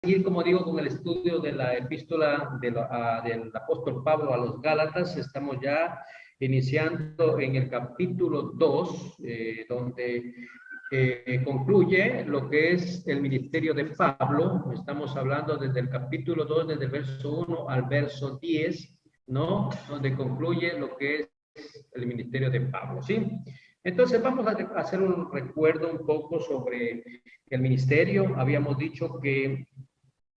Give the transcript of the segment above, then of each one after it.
seguir, como digo, con el estudio de la epístola del apóstol Pablo a los Gálatas. Estamos ya iniciando en el capítulo 2, donde concluye lo que es el ministerio de Pablo. Estamos hablando desde el capítulo 2, desde el verso 1 al verso 10, ¿no? Donde concluye lo que es el ministerio de Pablo, ¿sí? Entonces vamos a hacer un recuerdo un poco sobre el ministerio. Habíamos dicho que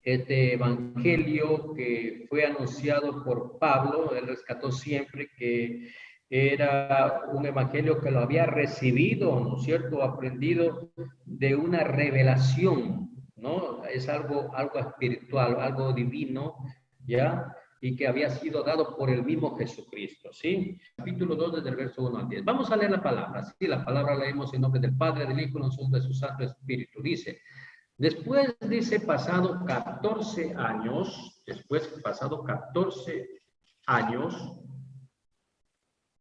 este evangelio que fue anunciado por Pablo, él rescató siempre que era un evangelio que lo había recibido, ¿no es cierto?, aprendido de una revelación, ¿no? Es algo espiritual, algo divino, ¿ya? Y que había sido dado por el mismo Jesucristo, ¿sí? Capítulo 2, desde el verso 1 al 10. Vamos a leer la palabra, ¿sí? La palabra leemos en nombre del Padre, del Hijo, y de su Santo Espíritu. Dice: después, dice, pasado 14 años,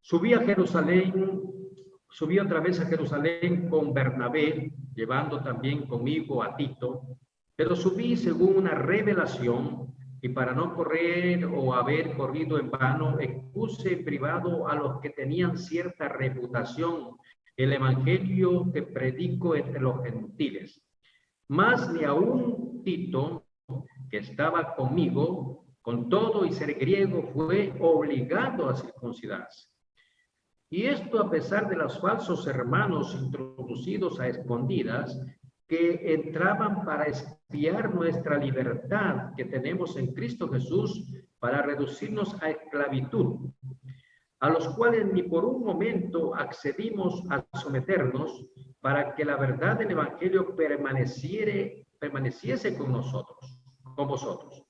subí a Jerusalén, subí otra vez a Jerusalén con Bernabé, llevando también conmigo a Tito, pero subí según una revelación, y para no correr o haber corrido en vano, expuse en privado a los que tenían cierta reputación el evangelio que predico entre los gentiles. Mas ni aún Tito, que estaba conmigo, con todo y ser griego, fue obligado a circuncidarse. Y esto a pesar de los falsos hermanos introducidos a escondidas, que entraban para espiar nuestra libertad que tenemos en Cristo Jesús, para reducirnos a esclavitud, a los cuales ni por un momento accedimos a someternos, para que la verdad del Evangelio permaneciese con vosotros.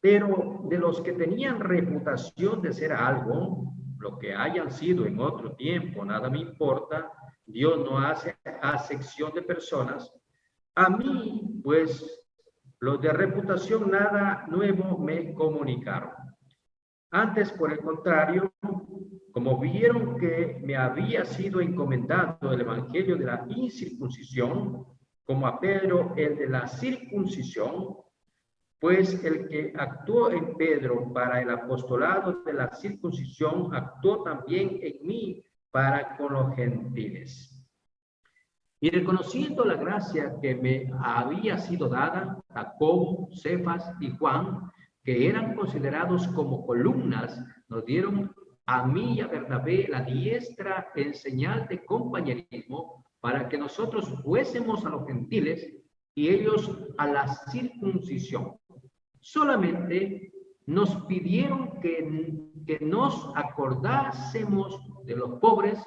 Pero de los que tenían reputación de ser algo, lo que hayan sido en otro tiempo, nada me importa. Dios no hace acepción de personas. A mí, pues, los de reputación nada nuevo me comunicaron. Antes, por el contrario, como vieron que me había sido encomendado el evangelio de la incircuncisión, como a Pedro el de la circuncisión, pues el que actuó en Pedro para el apostolado de la circuncisión, actuó también en mí para con los gentiles. Y reconociendo la gracia que me había sido dada, Jacobo, Cefas y Juan, que eran considerados como columnas, nos dieron a mí y a Bernabé la diestra en señal de compañerismo, para que nosotros fuésemos a los gentiles y ellos a la circuncisión. Solamente nos pidieron que nos acordásemos de los pobres,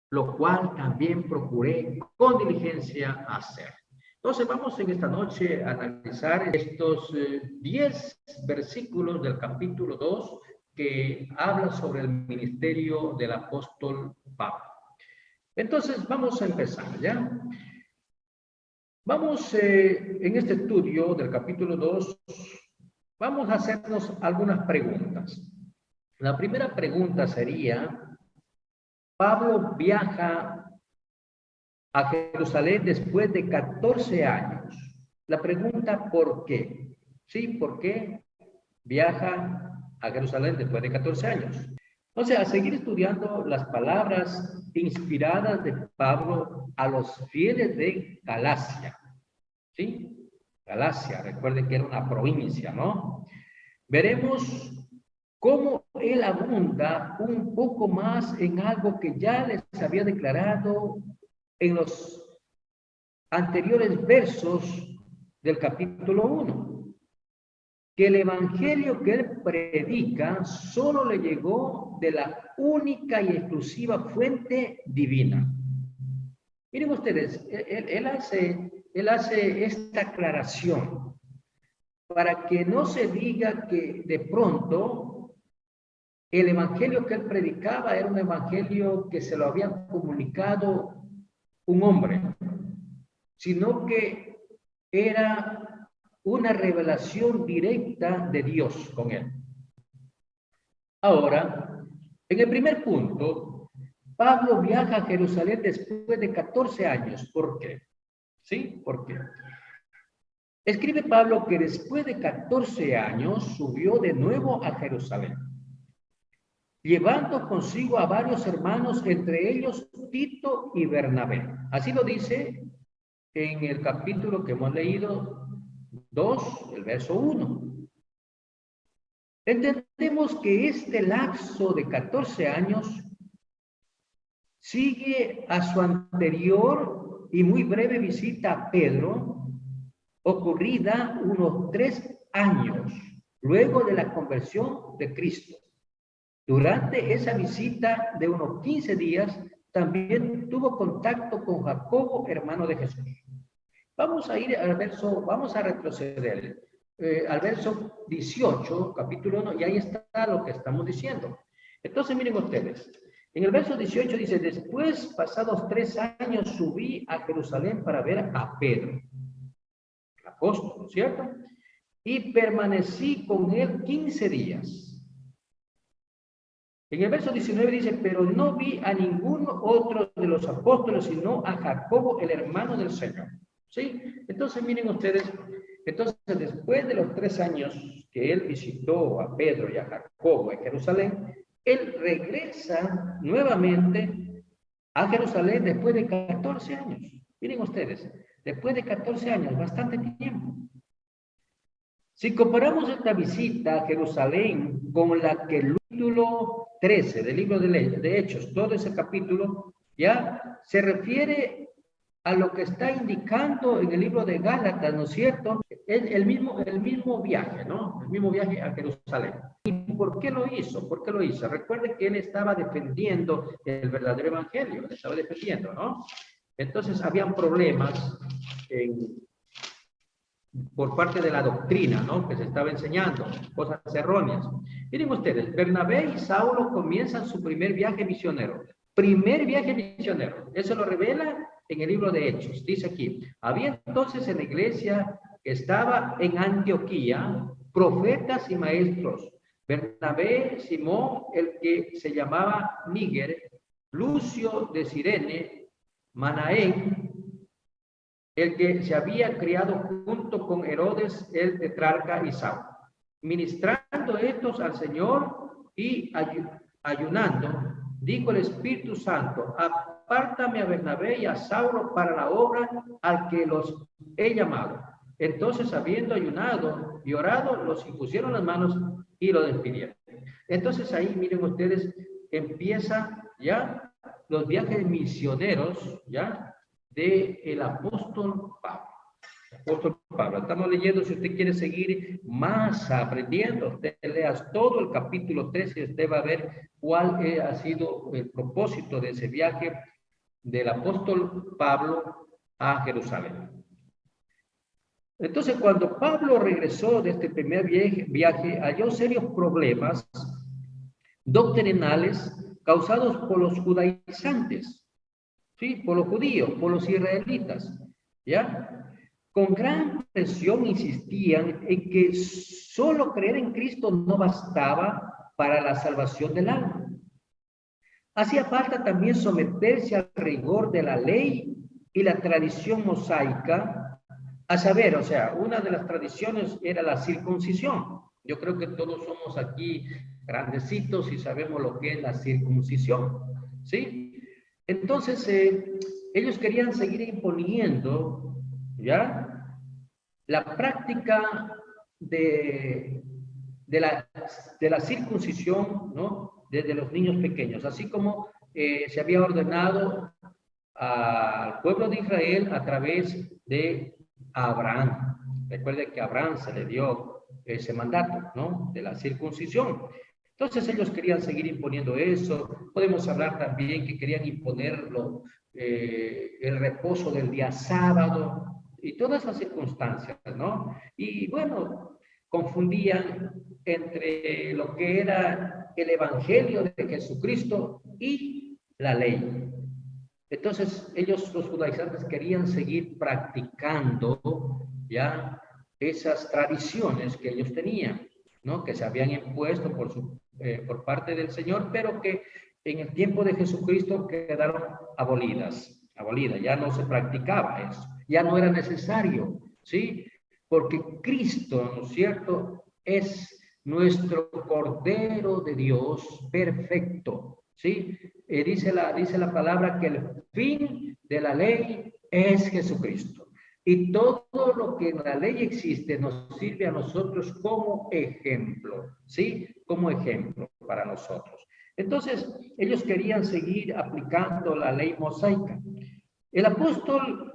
lo cual también procuré con diligencia hacer. Entonces vamos en esta noche a analizar estos 10 versículos del capítulo 2 que habla sobre el ministerio del apóstol Pablo. Entonces vamos a empezar, ¿ya? Vamos en este estudio del capítulo 2, vamos a hacernos algunas preguntas. La primera pregunta sería: Pablo viaja a Jerusalén después de 14 años. La pregunta, ¿por qué? Sí, ¿por qué viaja a Jerusalén después de 14 años? Entonces, a seguir estudiando las palabras inspiradas de Pablo a los fieles de Galacia. ¿Sí? Galacia, recuerden que era una provincia, ¿no? Veremos cómo él abunda un poco más en algo que ya les había declarado en los anteriores versos del capítulo 1, que el evangelio que él predica solo le llegó de la única y exclusiva fuente divina. Miren ustedes, él hace esta aclaración para que no se diga que de pronto el evangelio que él predicaba era un evangelio que se lo había comunicado un hombre, sino que era una revelación directa de Dios con él. Ahora, en el primer punto, Pablo viaja a Jerusalén después de 14 años. ¿Por qué? ¿Sí? ¿Por qué? Escribe Pablo que después de 14 años subió de nuevo a Jerusalén, llevando consigo a varios hermanos, entre ellos Tito y Bernabé. Así lo dice en el capítulo que hemos leído 2, el verso 1. Entendemos que este lapso de 14 años sigue a su anterior y muy breve visita a Pedro, ocurrida unos 3 años luego de la conversión de Cristo. Durante esa visita de unos 15 días, también tuvo contacto con Jacobo, hermano de Jesús. Vamos a ir al verso, vamos a retroceder al verso 18, capítulo 1, y ahí está lo que estamos diciendo. Entonces, miren ustedes, en el verso 18 dice, después, pasados 3 años, subí a Jerusalén para ver a Pedro, el apóstol, ¿no es cierto? Y permanecí con él 15 días. En el verso 19 dice, pero no vi a ninguno otro de los apóstoles, sino a Jacobo, el hermano del Señor. ¿Sí? Entonces, miren ustedes, entonces después de los 3 años que él visitó a Pedro y a Jacobo en Jerusalén, él regresa nuevamente a Jerusalén después de 14 años. Miren ustedes, después de 14 años, bastante tiempo. Si comparamos esta visita a Jerusalén con la que el capítulo 13 del libro de Hechos, todo ese capítulo, ya se refiere a lo que está indicando en el libro de Gálatas, ¿no es cierto? El mismo viaje, ¿no? El mismo viaje a Jerusalén. ¿Y por qué lo hizo? ¿Por qué lo hizo? Recuerden que él estaba defendiendo el verdadero evangelio, lo estaba defendiendo, ¿no? Entonces, habían problemas por parte de la doctrina, ¿no? Que se estaba enseñando, cosas erróneas. Miren ustedes, Bernabé y Saulo comienzan su primer viaje misionero. Primer viaje misionero. Eso lo revela en el libro de Hechos. Dice aquí, había entonces en la iglesia que estaba en Antioquía profetas y maestros. Bernabé, Simón, el que se llamaba Níger, Lucio de Cirene, Manaén, el que se había criado junto con Herodes el tetrarca y Saulo, ministrando estos al Señor y ayunando, dijo el Espíritu Santo, apártame a Bernabé y a Saulo para la obra al que los he llamado. Entonces, habiendo ayunado y orado, los impusieron las manos y lo despidieron. Entonces, ahí miren ustedes, empieza ya los viajes misioneros, ya, del apóstol Pablo. Apóstol Pablo, estamos leyendo, si usted quiere seguir más aprendiendo, usted leas todo el capítulo 13 y usted va a ver cuál ha sido el propósito de ese viaje del apóstol Pablo a Jerusalén. Entonces, cuando Pablo regresó de este primer viaje, halló serios problemas doctrinales causados por los judaizantes, ¿sí? Por los judíos, por los israelitas, ¿ya? Con gran presión insistían en que solo creer en Cristo no bastaba para la salvación del alma. Hacía falta también someterse al rigor de la ley y la tradición mosaica, a saber, o sea, una de las tradiciones era la circuncisión. Yo creo que todos somos aquí grandecitos y sabemos lo que es la circuncisión, ¿sí? Entonces, ellos querían seguir imponiendo, ¿ya? La práctica de la circuncisión, ¿no? Desde los niños pequeños, así como se había ordenado al pueblo de Israel a través de Abraham. Recuerde que a Abraham se le dio ese mandato, ¿no? De la circuncisión. Entonces ellos querían seguir imponiendo eso. Podemos hablar también que querían imponerlo, el reposo del día sábado y todas las circunstancias, ¿no? Y bueno, confundían entre lo que era el evangelio de Jesucristo y la ley. Entonces ellos, los judaizantes, querían seguir practicando ya esas tradiciones que ellos tenían, ¿no? Que se habían impuesto por parte del Señor, pero que en el tiempo de Jesucristo quedaron abolidas, ya no se practicaba eso, ya no era necesario, ¿sí? porque Cristo, ¿no es cierto?, es nuestro Cordero de Dios perfecto, ¿sí? Dice la palabra que el fin de la ley es Jesucristo. Y todo lo que en la ley existe nos sirve a nosotros como ejemplo, ¿sí? Como ejemplo para nosotros. Entonces, ellos querían seguir aplicando la ley mosaica. El apóstol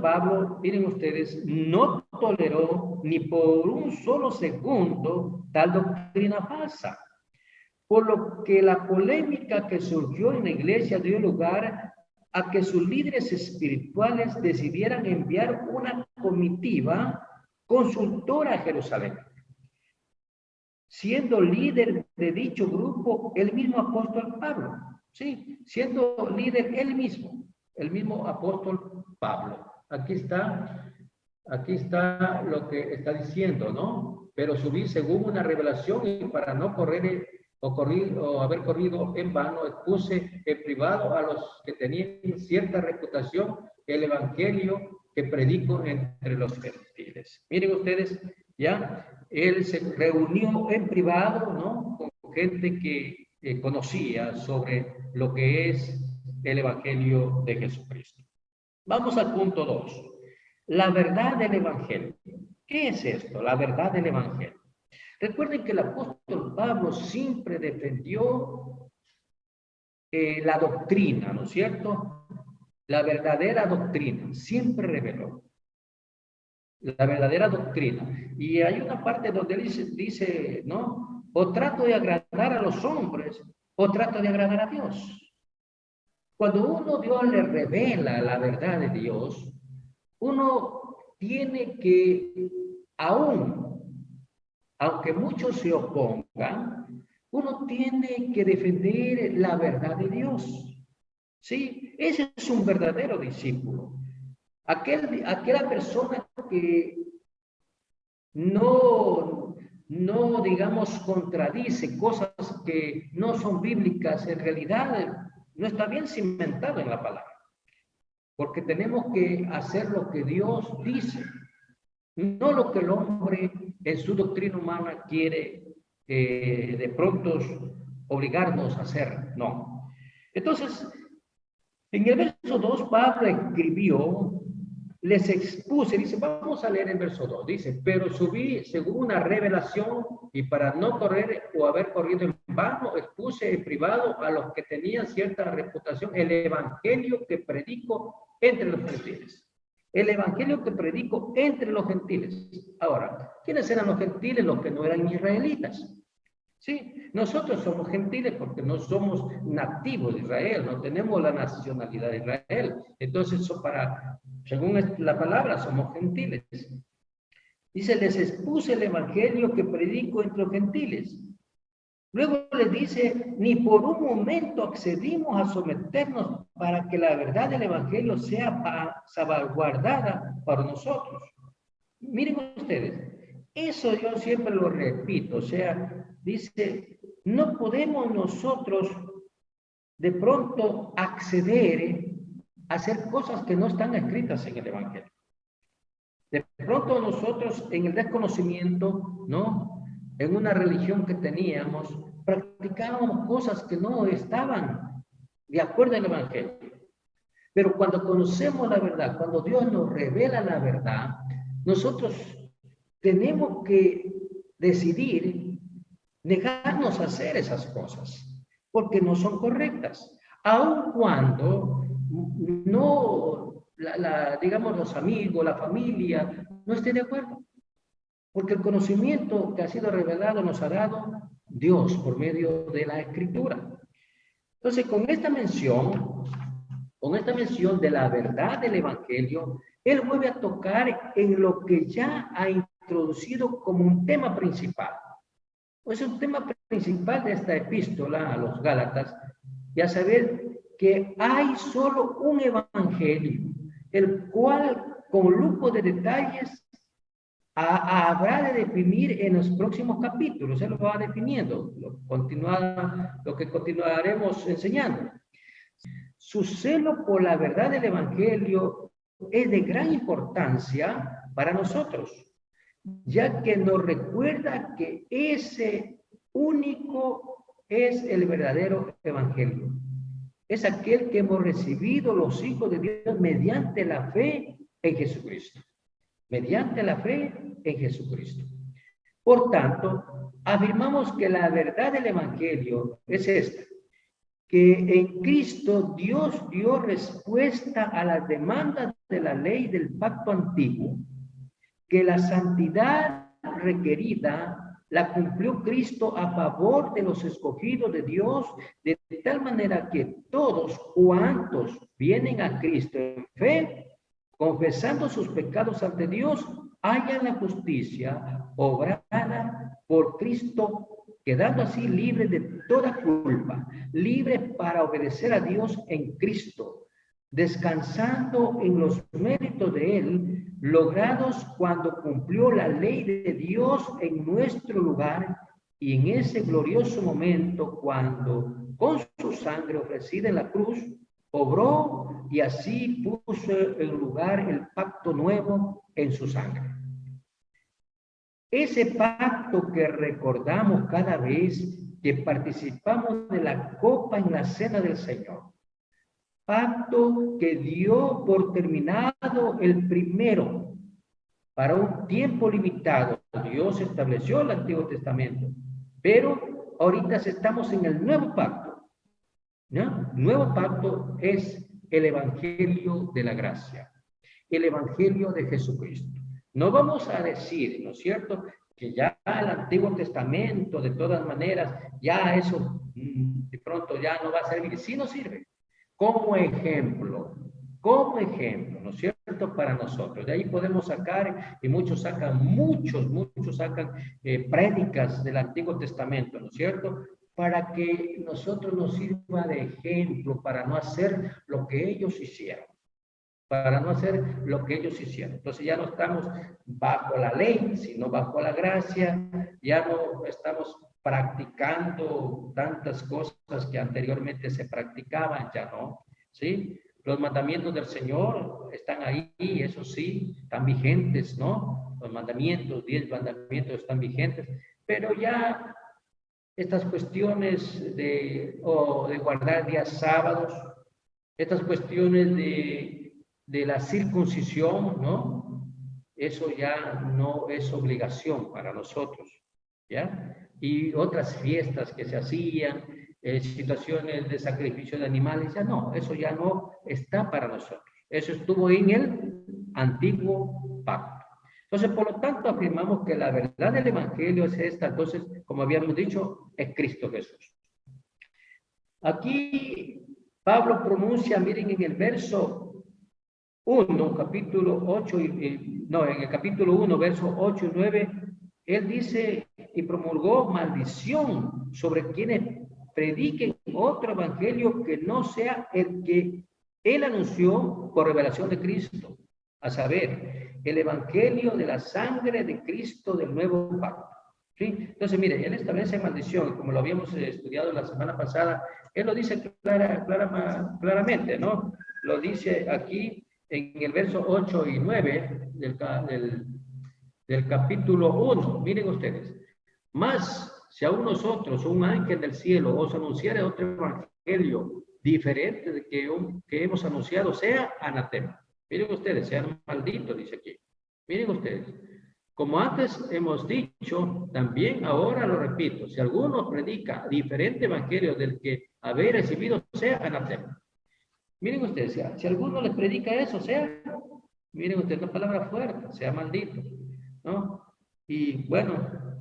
Pablo, miren ustedes, no toleró ni por un solo segundo tal doctrina falsa, por lo que la polémica que surgió en la iglesia dio lugar a que sus líderes espirituales decidieran enviar una comitiva consultora a Jerusalén. Siendo líder de dicho grupo el mismo apóstol Pablo, sí, siendo líder él mismo, el mismo apóstol Pablo. Aquí está lo que está diciendo, ¿no? Pero subí según una revelación y para no correr o haber corrido en vano, expuse en privado a los que tenían cierta reputación el evangelio que predico entre los gentiles. Miren ustedes, ya, él se reunió en privado, ¿no?, con gente que conocía sobre lo que es el evangelio de Jesucristo. Vamos al punto 2. La verdad del evangelio. ¿Qué es esto? La verdad del evangelio. Recuerden que el apóstol Pablo siempre defendió la doctrina, ¿no es cierto? La verdadera doctrina, siempre reveló la verdadera doctrina. Y hay una parte donde dice, ¿no? O trato de agradar a los hombres, o trato de agradar a Dios. Cuando Dios le revela la verdad de Dios, uno tiene que, aunque muchos se opongan, uno tiene que defender la verdad de Dios. ¿Sí? Ese es un verdadero discípulo. Aquella persona que no, digamos, contradice cosas que no son bíblicas, en realidad no está bien cimentado en la palabra. Porque tenemos que hacer lo que Dios dice, no lo que el hombre en su doctrina humana quiere de pronto obligarnos a hacer. No. Entonces, en el verso 2, Pablo escribió, les expuse, dice, vamos a leer el verso 2, dice, pero subí según una revelación y para no correr o haber corrido en vano, expuse en privado a los que tenían cierta reputación el evangelio que predico entre los gentiles. El evangelio que predico entre los gentiles. Ahora, ¿quiénes eran los gentiles? Los que no eran israelitas. Sí, nosotros somos gentiles porque no somos nativos de Israel, no tenemos la nacionalidad de Israel. Entonces, según la palabra, somos gentiles. Dice, les expuse el evangelio que predico entre los gentiles. Luego les dice, ni por un momento accedimos a someternos para que la verdad del evangelio sea salvaguardada para nosotros. Miren ustedes, eso yo siempre lo repito, o sea, dice, no podemos nosotros de pronto acceder a hacer cosas que no están escritas en el evangelio. De pronto nosotros en el desconocimiento, ¿no?, en una religión que teníamos, practicábamos cosas que no estaban de acuerdo al evangelio. Pero cuando conocemos la verdad, cuando Dios nos revela la verdad, nosotros tenemos que decidir negarnos a hacer esas cosas, porque no son correctas. Aun cuando no, digamos, los amigos, la familia, no estén de acuerdo. Porque el conocimiento que ha sido revelado nos ha dado Dios por medio de la Escritura. Entonces, con esta mención de la verdad del Evangelio, él vuelve a tocar en lo que ya ha introducido como un tema principal. Es un tema principal de esta epístola a los Gálatas, y a saber que hay solo un Evangelio, el cual con lujo de detalles habrá de definir en los próximos capítulos. Él lo va definiendo, lo que continuaremos enseñando. Su celo por la verdad del Evangelio es de gran importancia para nosotros, ya que nos recuerda que ese único es el verdadero evangelio. Es aquel que hemos recibido los hijos de Dios mediante la fe en Jesucristo. Mediante la fe en Jesucristo. Por tanto, afirmamos que la verdad del evangelio es esta, que en Cristo Dios dio respuesta a las demandas de la ley del pacto antiguo, que la santidad requerida la cumplió Cristo a favor de los escogidos de Dios, de tal manera que todos cuantos vienen a Cristo en fe, confesando sus pecados ante Dios, hallan la justicia obrada por Cristo, quedando así libres de toda culpa, libres para obedecer a Dios en Cristo, descansando en los méritos de Él, logrados cuando cumplió la ley de Dios en nuestro lugar y en ese glorioso momento cuando con su sangre ofrecida en la cruz, obró y así puso en lugar el pacto nuevo en su sangre. Ese pacto que recordamos cada vez que participamos de la copa en la cena del Señor. Pacto que dio por terminado el primero. Para un tiempo limitado, Dios estableció el Antiguo Testamento, pero ahorita estamos en el nuevo pacto, ¿no? Nuevo pacto es el Evangelio de la gracia, el Evangelio de Jesucristo. No vamos a decir, ¿no es cierto?, que ya el Antiguo Testamento, de todas maneras, ya eso de pronto ya no va a servir. Sí nos sirve como ejemplo, ¿no es cierto?, para nosotros. De ahí podemos sacar, y muchos sacan prédicas del Antiguo Testamento, ¿no es cierto?, para que nosotros nos sirva de ejemplo, para no hacer lo que ellos hicieron. Entonces ya no estamos bajo la ley, sino bajo la gracia, ya no estamos practicando tantas cosas que anteriormente se practicaban, ya no, ¿sí? Los mandamientos del Señor están ahí, eso sí, están vigentes, ¿no? Los mandamientos, 10 mandamientos están vigentes, pero ya estas cuestiones de guardar días sábados, estas cuestiones de la circuncisión, ¿no? Eso ya no es obligación para nosotros, ¿ya? Y otras fiestas que se hacían, situaciones de sacrificio de animales, ya no, eso ya no está para nosotros. Eso estuvo en el antiguo pacto. Entonces, por lo tanto, afirmamos que la verdad del Evangelio es esta. Entonces, como habíamos dicho, es Cristo Jesús. Aquí Pablo pronuncia, miren, en el verso 1, capítulo 8, en el capítulo 1, versos 8 y 9, él dice y promulgó maldición sobre quienes prediquen otro evangelio que no sea el que él anunció por revelación de Cristo, a saber, el evangelio de la sangre de Cristo del nuevo pacto. ¿Sí? Entonces, mire, él establece maldición, como lo habíamos estudiado la semana pasada, él lo dice claramente, ¿no? Lo dice aquí en el verso 8 y 9 del capítulo 1. Miren ustedes, más si aún nosotros, un ángel del cielo, os anunciare otro evangelio diferente de que hemos anunciado, sea anatema. Miren ustedes, sean malditos, dice aquí. Miren ustedes. Como antes hemos dicho, también ahora lo repito, si alguno predica diferente evangelio del que habéis recibido, sea anatema. Miren ustedes, si alguno les predica eso, miren ustedes, una palabra fuerte, sea maldito, ¿no? Y bueno,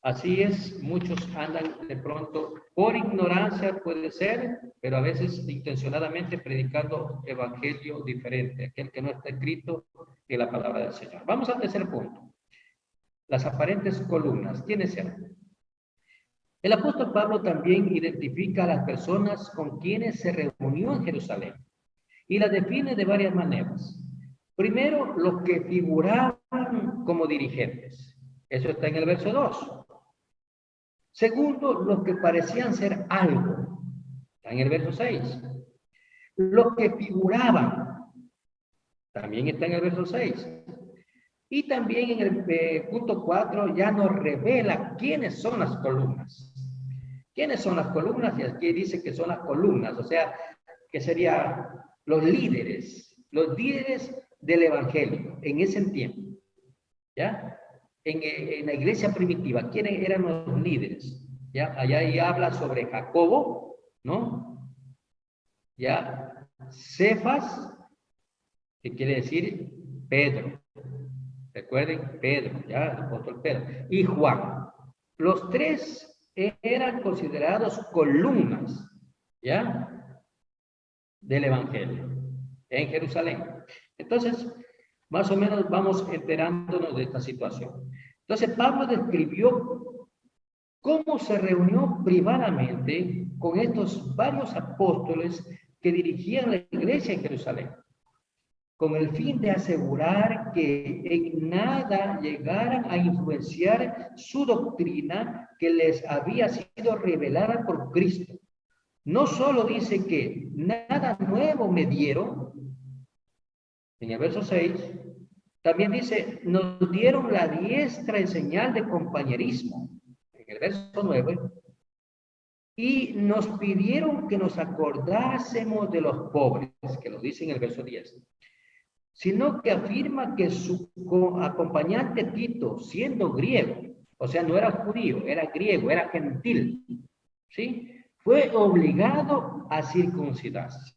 así es, muchos andan de pronto, por ignorancia puede ser, pero a veces intencionadamente predicando evangelio diferente, aquel que no está escrito en la palabra del Señor. Vamos al tercer punto. Las aparentes columnas, ¿quiénes eran? El apóstol Pablo también identifica a las personas con quienes se reunió en Jerusalén y las define de varias maneras. Primero, los que figuraban como dirigentes. Eso está en el verso 2. Segundo, los que parecían ser algo. Está en el verso 6. Los que figuraban. También está en el verso 6. Y también en el punto 4 ya nos revela quiénes son las columnas. ¿Quiénes son las columnas? Y aquí dice que son las columnas, o sea, que serían los líderes del Evangelio en ese tiempo, ¿ya? En la iglesia primitiva, ¿quiénes eran los líderes? ¿Ya? Allá ahí habla sobre Jacobo, ¿no? ¿Ya? Cefas, que quiere decir Pedro. Recuerden, Pedro, ¿ya? El apóstol Pedro. Y Juan. Los tres eran considerados columnas, ¿ya? Del Evangelio en Jerusalén. Entonces, más o menos vamos enterándonos de esta situación. Entonces, Pablo describió cómo se reunió privadamente con estos varios apóstoles que dirigían la iglesia en Jerusalén, con el fin de asegurar que en nada llegaran a influenciar su doctrina que les había sido revelada por Cristo. No solo dice que nada nuevo me dieron, en el verso 6, también dice, nos dieron la diestra en señal de compañerismo, en el verso 9, y nos pidieron que nos acordásemos de los pobres, que lo dice en el verso 10, sino que afirma que su acompañante Tito, siendo griego, o sea, no era judío, era griego, era gentil, ¿sí? Fue obligado a circuncidarse.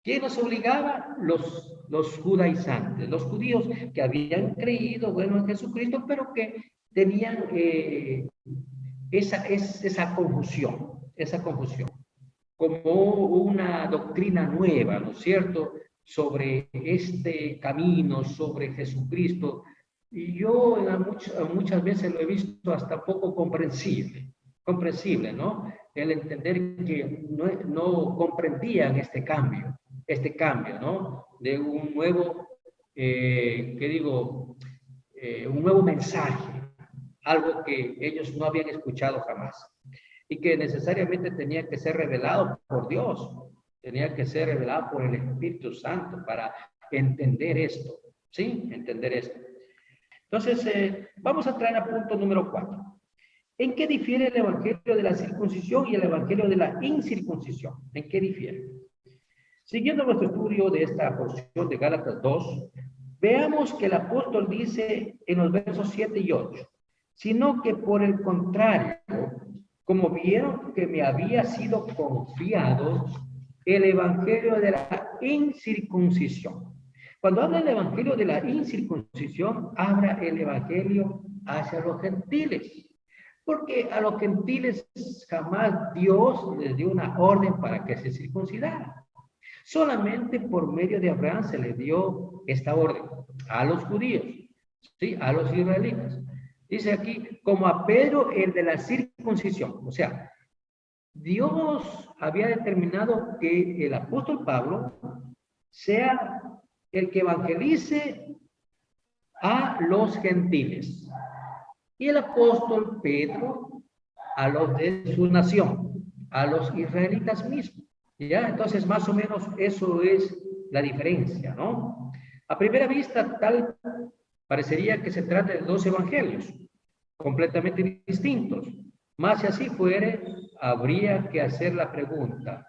¿Quién los obligaba? Los judaizantes, los judíos que habían creído, bueno, en Jesucristo, pero que tenían esa confusión, como una doctrina nueva, ¿no es cierto?, sobre este camino, sobre Jesucristo. Y yo muchas veces lo he visto hasta poco comprensible, ¿no? El entender que no comprendían este cambio, ¿no? De un nuevo, un nuevo mensaje, algo que ellos no habían escuchado jamás y que necesariamente tenía que ser revelado por Dios, tenía que ser revelado por el Espíritu Santo para entender esto, ¿sí? Entender esto. Entonces, vamos a entrar al punto número 4. ¿En qué difiere el evangelio de la circuncisión y el evangelio de la incircuncisión? ¿En qué difiere? Siguiendo nuestro estudio de esta porción de Gálatas 2, veamos que el apóstol dice en los versos 7 y 8, sino que por el contrario, como vieron que me había sido confiado el evangelio de la incircuncisión. Cuando habla el evangelio de la incircuncisión, habla el evangelio hacia los gentiles. Porque a los gentiles jamás Dios les dio una orden para que se circuncidaran. Solamente por medio de Abraham se le dio esta orden a los judíos, ¿sí? A los israelitas. Dice aquí, como a Pedro el de la circuncisión. O sea, Dios había determinado que el apóstol Pablo sea el que evangelice a los gentiles y el apóstol Pedro a los de su nación, a los israelitas mismos. ¿Ya? Entonces, más o menos eso es la diferencia, ¿no? A primera vista, tal parecería que se trata de dos evangelios completamente distintos. Más si así fuere, habría que hacer la pregunta,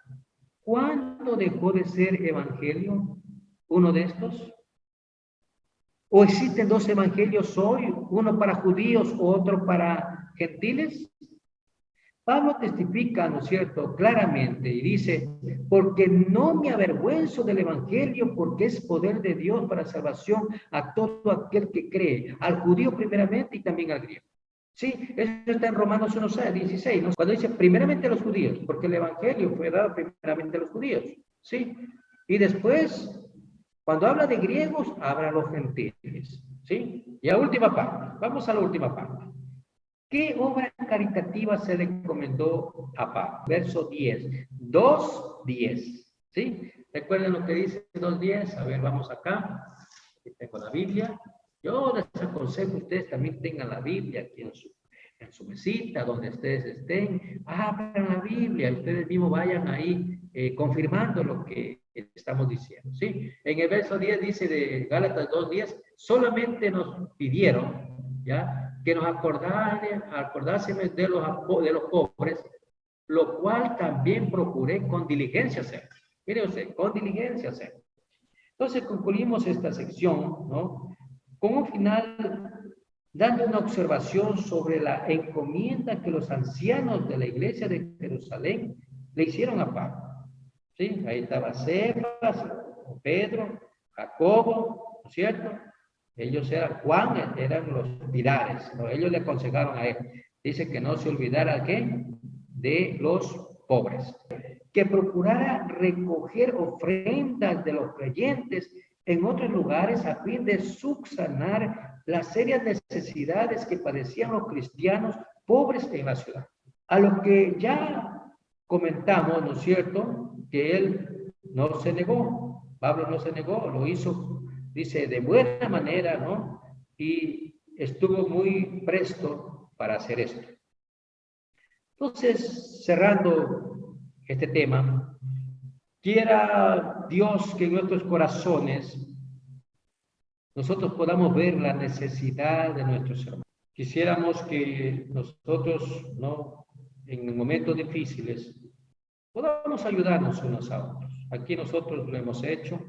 ¿cuándo dejó de ser evangelio uno de estos? ¿O existen dos evangelios hoy, uno para judíos, otro para gentiles? Pablo testifica, ¿no es cierto?, claramente y dice, porque no me avergüenzo del evangelio, porque es poder de Dios para salvación a todo aquel que cree, al judío primeramente y también al griego. Sí, eso está en Romanos 1:16, ¿no? Cuando dice primeramente a los judíos, porque el evangelio fue dado primeramente a los judíos, ¿sí? Y después, cuando habla de griegos, habla a los gentiles, ¿sí? Y a última parte, vamos a la última parte. ¿Qué obra caritativa se le encomendó a Pablo? Verso 10, 2:10, ¿sí? ¿Recuerden lo que dice 2:10? A ver, vamos acá. Aquí tengo la Biblia. Yo les aconsejo que ustedes también tengan la Biblia aquí en su mesita, donde ustedes estén. Abran la Biblia, ustedes mismos vayan ahí confirmando lo que estamos diciendo, ¿sí? En el verso 10 dice de Gálatas 2:10, solamente nos pidieron, ¿ya? Que nos acordásemos de los pobres, lo cual también procuré con diligencia hacer. Mire usted, con diligencia hacer. Entonces concluimos esta sección, ¿no? Con un final, dando una observación sobre la encomienda que los ancianos de la iglesia de Jerusalén le hicieron a Pablo. ¿Sí? Ahí estaba Cefas, Pedro, Jacobo, ¿no es cierto? Ellos eran, Juan, eran los pilares, ¿no? Ellos le aconsejaron a él. Dice que no se olvidara, ¿qué? De los pobres. Que procurara recoger ofrendas de los creyentes en otros lugares a fin de subsanar las serias necesidades que padecían los cristianos pobres en la ciudad. A lo que ya comentamos, ¿no es cierto?, que él no se negó, Pablo no se negó, lo hizo, dice, de buena manera, ¿no? Y estuvo muy presto para hacer esto. Entonces, cerrando este tema, quiera Dios que en nuestros corazones nosotros podamos ver la necesidad de nuestros hermanos. Quisiéramos que nosotros, ¿no?, en momentos difíciles, podamos ayudarnos unos a otros. Aquí nosotros lo hemos hecho,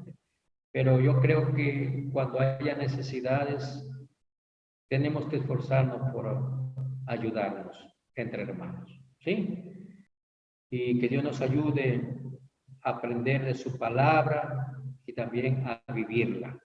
pero yo creo que cuando haya necesidades, tenemos que esforzarnos por ayudarnos entre hermanos, ¿sí? Y que Dios nos ayude a aprender de su palabra y también a vivirla.